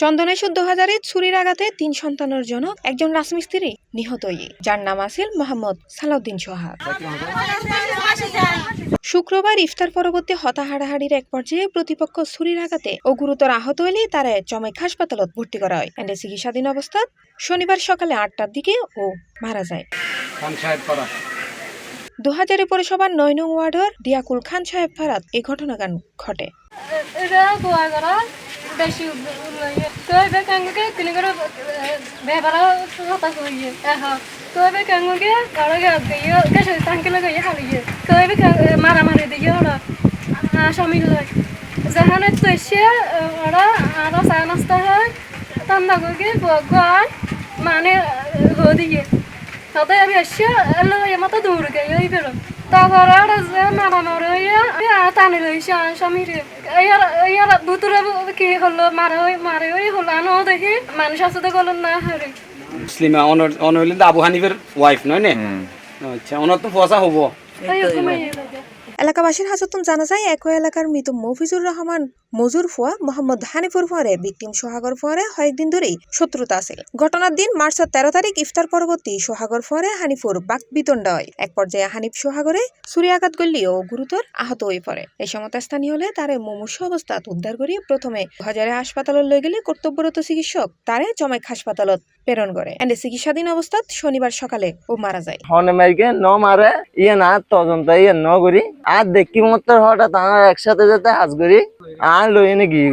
চন্দনেশ্বর ২০০০-এ ছুরির আঘাতে ৩ সন্তানের জনক একজন রাজমিস্ত্রি নিহত, যার নাম আছিল মোহাম্মদ সালাউদ্দিন সোহাগ। শুক্রবার ইফতার পরবর্তী হতাহাড়াহাড়ির এক পর্যায়ে প্রতিপক্ষ ছুরির আঘাতে ও গুরুতর আহত হলে তারা চমেক হাসপাতালত ভর্তি করা হয়। এন্ডে চিকিৎসাধীন অবস্থাত শনিবার সকালে ৮টার দিকে ও মারা যায়। ২০০০ পৌরসভার ৯ নং ওয়ার্ডের দিয়াকুল খান সাহেব পাড়াত এই ঘটনা ঘটে। মারামারি দিয়ে ওরা স্বামী যেখানে তো এসে ওরা আরো চা নাস্তা হয় ঠান্ডা করে গায় মানে দিয়ে তাতে আমি এসে মতো দৌড় গে ওই বেরো তারপরে ওরা যে মারামারি হইয়া টানি লইছে স্বামীর ইয়ার দুটোরে কি হলো মারে ওই হলো আনো দেখি মানুষ আসতে গেল না হরে মুসলিমা অনহইলেন আবু হানিফের ওয়াইফ নয় না? আচ্ছা, ওনার তো ফসা হবো। এলাকাবাসীর হাজতন জানা যায় একই এলাকার মৃত মফিজুর রহমান মজুর ফুয়া মোহাম্মদ হানিফুর ফুয়ারে ভিকটিম সোহাগর ফুয়ারে কয়েকদিন ধরেই শত্রুতা আছে। ঘটনার দিন মার্চের ১৩ তারিখ ইফতার পরবর্তী সোহাগর ফুয়ারে হানিফুর বাক বিতণ্ডা হয়। এক পর্যায়ে হানিফ সোহাগরে ছুরি আঘাত করলে ও গুরুতর আহত হয়ে পড়ে। এই সময় স্থানীয় হলে তারে মুমূর্ষু অবস্থাত উদ্ধার করিয়ে প্রথমে হাজারে হাসপাতালত লই গেলে কর্তব্যরত চিকিৎসক তারে চমেক হাসপাতালত প্রেরণ করে। এন্ডে চিকিৎসাধীন অবস্থাত শনিবার সকালে ও মারা যায়। হনমাইকে ন মারে ইয়ে না তদন্ত ইয়ে ন করি আর দেখি মত হঠাৎ আমরা একসাথে যেতে হাজ করি আর লই এনে গিয়ে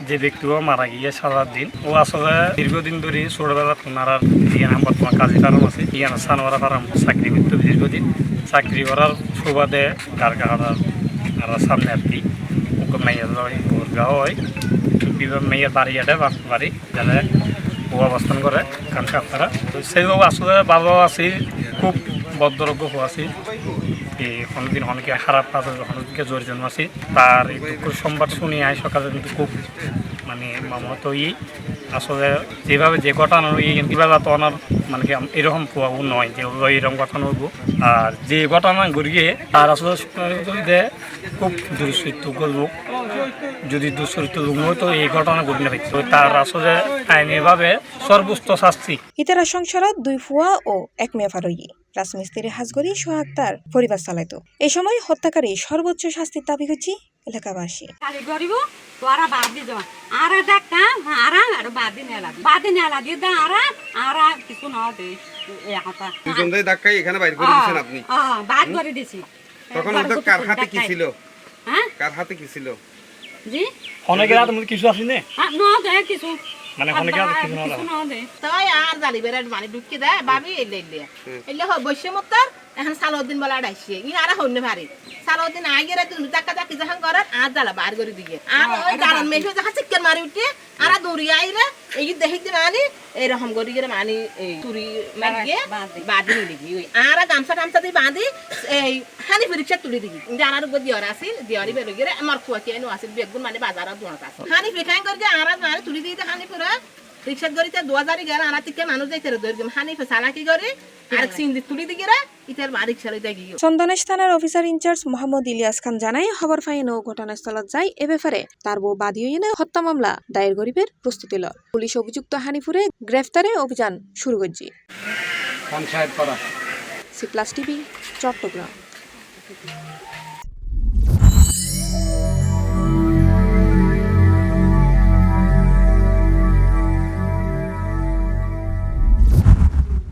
যে ব্যক্তিও মারা গিয়ে সারাদিন ও আসলে দীর্ঘদিন ধরে ছোটবেলা ওনার ইয়ানা বর্তমান কাজী ফার্ম আছে ইয়ানা সানোয়ারা ফার্ম চাকরি করতো দীর্ঘদিন। চাকরি করার সুবাদে কারখানার আর সামনে আর কি ওকে মেয়ের গাও হয় মেয়ের বাড়ি আটে বাড়ি যারা ও অবস্থান করে কানকা আপনারা তো সেইভাবে আসলে ভালো আছি, খুব বদ্ধরোগ্য আছি। কোনোদিন অনেকে খারাপ কাজ অনেকে জড়িত আছি। তার একটু সংবাদ শুনি আয় সকালে কিন্তু খুব মানে মামতো আসলে যেভাবে যে ঘটনা কিভাবে তো ওনার মানে কি এরকম পাবো নয় যে এরকম ঘটনা হবো। আর যে ঘটনা ঘুরিয়ে তার আসলে খুব দুশ্চিত্ত লোক, যদি দুশ্চরিত্র লোক হয় তো এই ঘটনা ঘটনা হচ্ছে তার আসলে আইনিভাবে সর্বোচ্চ শাস্তি। ইতারা সংসারত ২ ফুয়া ও ১ মেয়ে ফারুই রাজমিস্ত্রি হাজগরি সোহাগ তার পরিবার চালাইত। এই সময় হত্যাকারী সর্বোচ্চ শাস্তির দাবি করছি এলাকাবাসী। তখন কার হাতে কি ছিল? কার হাতে কি ছিল? জি অনেকের হাতে কিছু আসেনি না দেয় কিছু মানে অনেকের হাতে কিছু না দেয় তাই আর জালি বেরে মানে ঢুকি দেয় ভাবি এলে বসে মতার এখন সালাউদ্দিন বলা ডাইছে ই আর হইনে পারে সালাউদ্দিন আগের দুই টাকা টাকা যখন করে আর জ্বালা বার করে দিয়ে আর ওই গারন মেশো যখন চিকেন মারি উঠে আর দৌড়ি আইলে এই দেখি দিন আনি এরকম করি করে মানি এই চুরি মারিয়ে বাঁধি নিলি ওই আর গামছা টামছা দিয়ে বাঁধি এই হানি পরীক্ষা তুলি দিই জানার উপর দিওয়ার আসিল দিওয়ারি বেরো গিয়ে আমার কুয়াকে এনে আসিল বেগুন মানে বাজার দোয়াত আছে হানি ফিখাই করে আর মানে তুলি দিতে হানি পুরো রিক্সা গড়িতে ২০০০ গেল আর থেকে মানুষ যাইতে দৈর্ঘ্য হানি চালাকি করে আর সিন্দি তুলি দিকে ইতার বাড়ি ছেড়ে দেয় গিয়ে। চন্দনেশ থানার অফিসার ইনচার্জ মোহাম্মদ ইলিয়াস খান জানায় খবর পাইন ও ঘটনাস্থলত যায় এ ব্যাপারে তার বউ বাদী হইনে হত্যা মামলা দায়ের করিবের প্রস্তুতি ল। পুলিশ অভিযুক্ত হানিফুরে গ্রেফতারে অভিযান শুরু করছে। C plus TV, Chittagong.